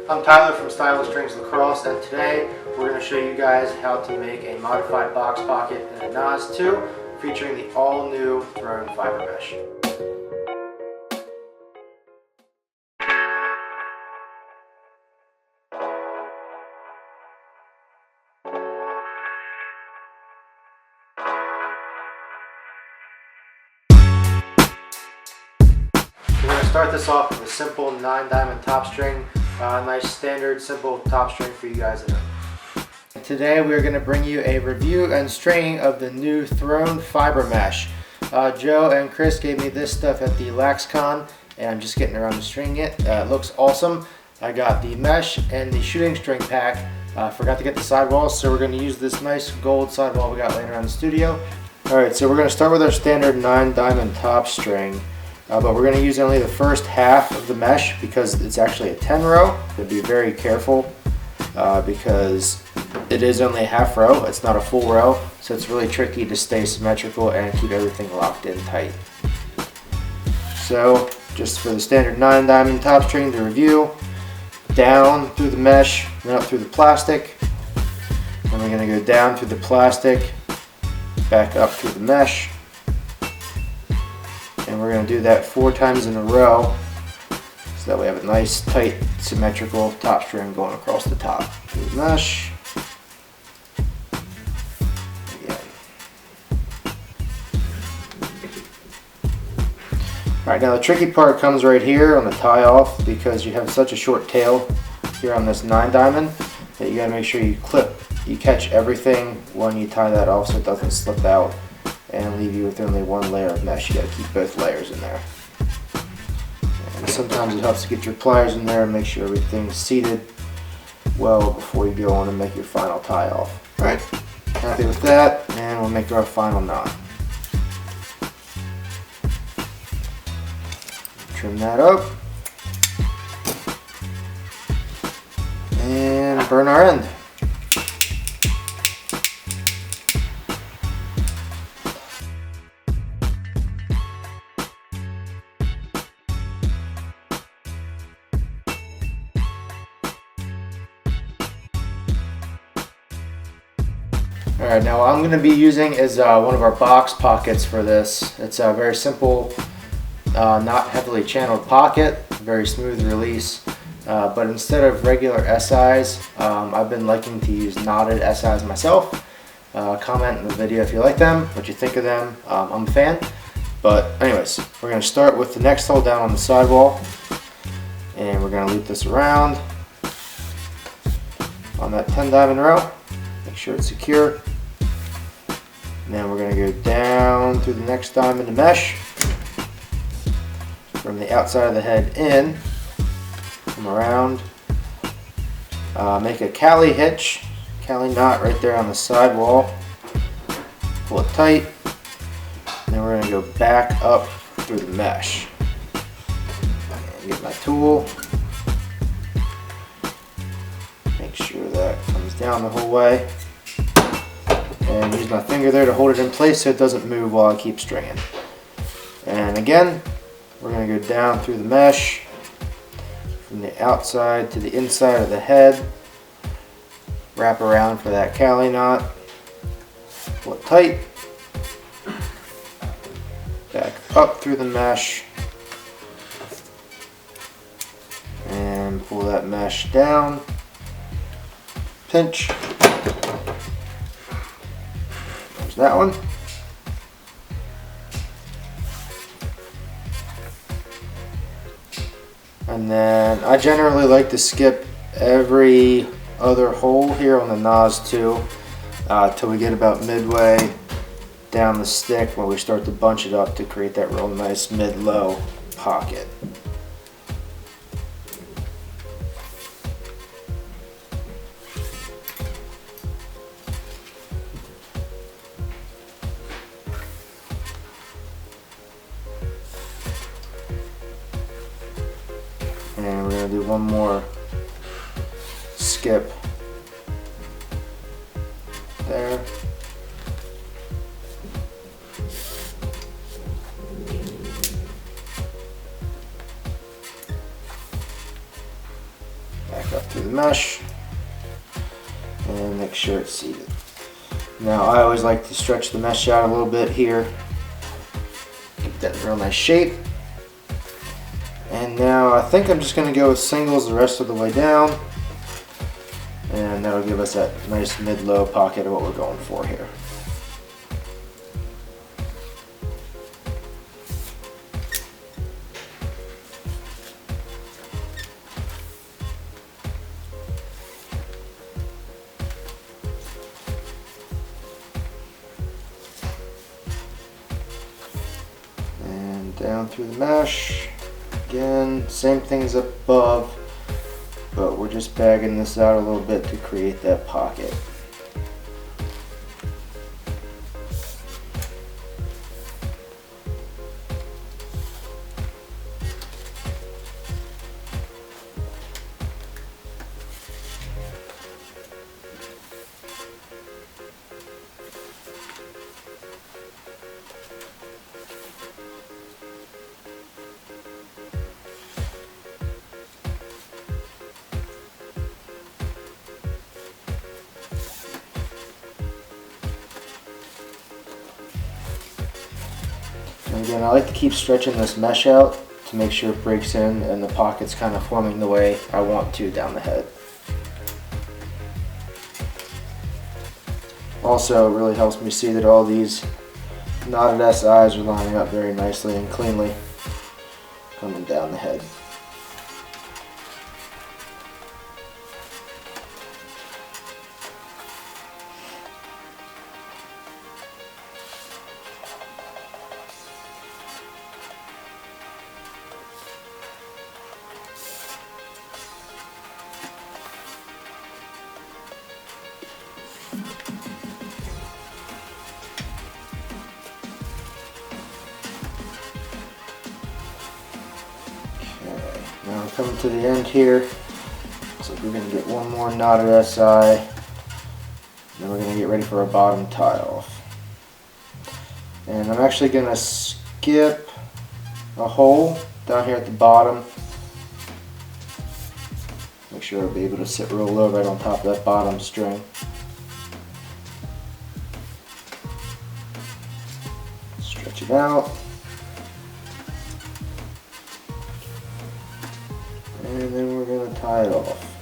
I'm Tyler from Stylinstrings Lacrosse, and today we're going to show you guys how to make a modified box pocket in a NOS 2 featuring the all-new thrown fiber mesh. We're going to start this off with a simple 9-diamond top string. Nice standard simple top string for you guys to know. Today we're going to bring you a review and stringing of the new thrown fiber mesh. Joe and Chris gave me this stuff at the LaxCon, and I'm just getting around to stringing it. It looks awesome. I got the mesh and the shooting string pack. Forgot to get the sidewall, so we're going to use this nice gold sidewall we got laying around the studio. Alright, so we're going to start with our standard 9-diamond top string. But we're going to use only the first half of the mesh because it's actually a 10 row. So be very careful because it is only a half row, it's not a full row, so it's really tricky to stay symmetrical and keep everything locked in tight. So just for the standard 9-diamond top string to review, down through the mesh, then up through the plastic, and we're going to go down through the plastic, back up through the mesh. And we're going to do that 4 times in a row so that we have a nice, tight, symmetrical top string going across the top. Through the mesh. Again. Alright, now the tricky part comes right here on the tie off because you have such a short tail here on this 9-diamond that you got to make sure you catch everything when you tie that off so it doesn't slip out and leave you with only one layer of mesh. You got to keep both layers in there. And sometimes it helps to get your pliers in there and make sure everything's seated well before you go on and make your final tie off. Alright, happy with that, and we'll make our final knot. Trim that up. And burn our end. Alright, now what I'm going to be using is one of our box pockets for this. It's a very simple, not heavily channeled pocket, very smooth release. But instead of regular SIs, I've been liking to use knotted SIs myself. Comment in the video if you like them, what you think of them. I'm a fan. But anyways, we're going to start with the next hole down on the sidewall. And we're going to loop this around on that 10-diamond row. Make sure it's secure. And then we're going to go down through the next diamond to mesh. From the outside of the head in. Come around. Make a Cali hitch. Cali knot right there on the sidewall. Pull it tight. And then we're going to go back up through the mesh. Get my tool. Make sure that comes down the whole way. And use my finger there to hold it in place so it doesn't move while I keep stringing. And again, we're going to go down through the mesh from the outside to the inside of the head. Wrap around for that Cali knot. Pull it tight. Back up through the mesh. And pull that mesh down. Pinch. There's that one. And then I generally like to skip every other hole here on the NOS 2 till we get about midway down the stick when we start to bunch it up to create that real nice mid-low pocket. And we're going to do one more skip there. Back up through the mesh and make sure it's seated. Now I always like to stretch the mesh out a little bit here. Get that real nice shape. And now I think I'm just going to go with singles the rest of the way down. And that'll give us that nice mid-low pocket of what we're going for here. And down through the mesh. Again, same things above, but we're just bagging this out a little bit to create that pocket. And again, I like to keep stretching this mesh out to make sure it breaks in and the pocket's kind of forming the way I want to down the head. Also, it really helps me see that all these knotted SIs are lining up very nicely and cleanly coming down the head. Now we're coming to the end here. Looks like we're going to get one more knotted SI. Then we're going to get ready for our bottom tie off. And I'm actually going to skip a hole down here at the bottom. Make sure I'll be able to sit real low right on top of that bottom string. Stretch it out. And then we're going to tie it off.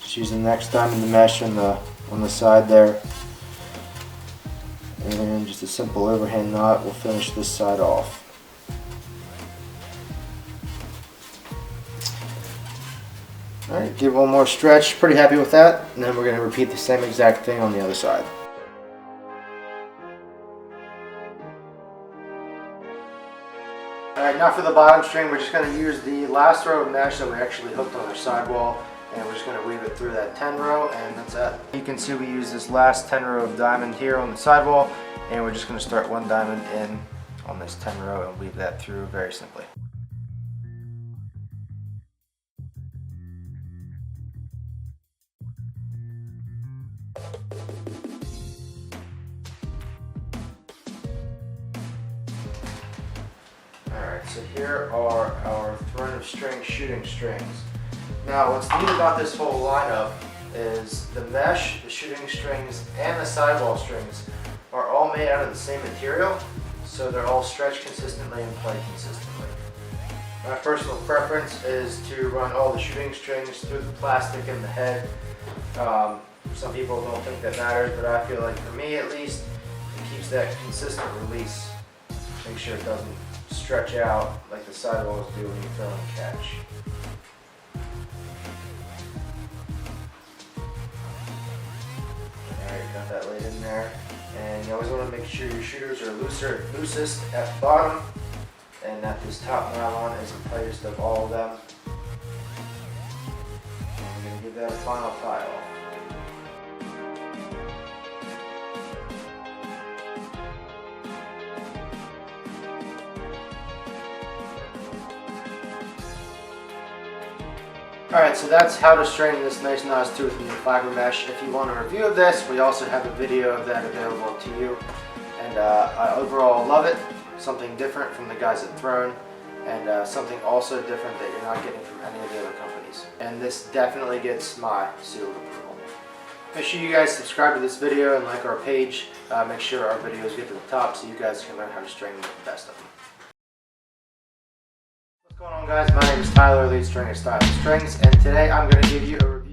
Just using the next diamond to mesh on the side there. And just a simple overhand knot will finish this side off. Alright, give one more stretch. Pretty happy with that. And then we're going to repeat the same exact thing on the other side. Alright, now for the bottom string, we're just going to use the last row of mesh that we actually hooked on our sidewall, and we're just going to weave it through that 10 row, and that's it. You can see we use this last 10 row of diamond here on the sidewall, and we're just going to start one diamond in on this 10 row and weave that through very simply. Alright, so here are our thread of string shooting strings. Now what's neat about this whole lineup is the mesh, the shooting strings, and the sidewall strings are all made out of the same material, so they're all stretched consistently and play consistently. My personal preference is to run all the shooting strings through the plastic in the head. Some people don't think that matters, but I feel like for me at least, it keeps that consistent release. Make sure it doesn't stretch out like the sidewalls do when you throw and catch. Alright, got that laid in there. And you always want to make sure your shooters are loosest at the bottom, and that this top nylon is the tightest of all of them. And we're going to give that a final tie off. Alright, so that's how to string this nice Nas tooth in the fiber mesh. If you want a review of this, we also have a video of that available to you. And I overall love it. Something different from the guys at Throne, and something also different that you're not getting from any of the other companies. and this definitely gets my seal of approval. Make sure you guys subscribe to this video and like our page. Make sure our videos get to the top so you guys can learn how to string the best of them. What's going on, guys? My name is Tyler, lead stringer at Stylinstrings, and today I'm going to give you a review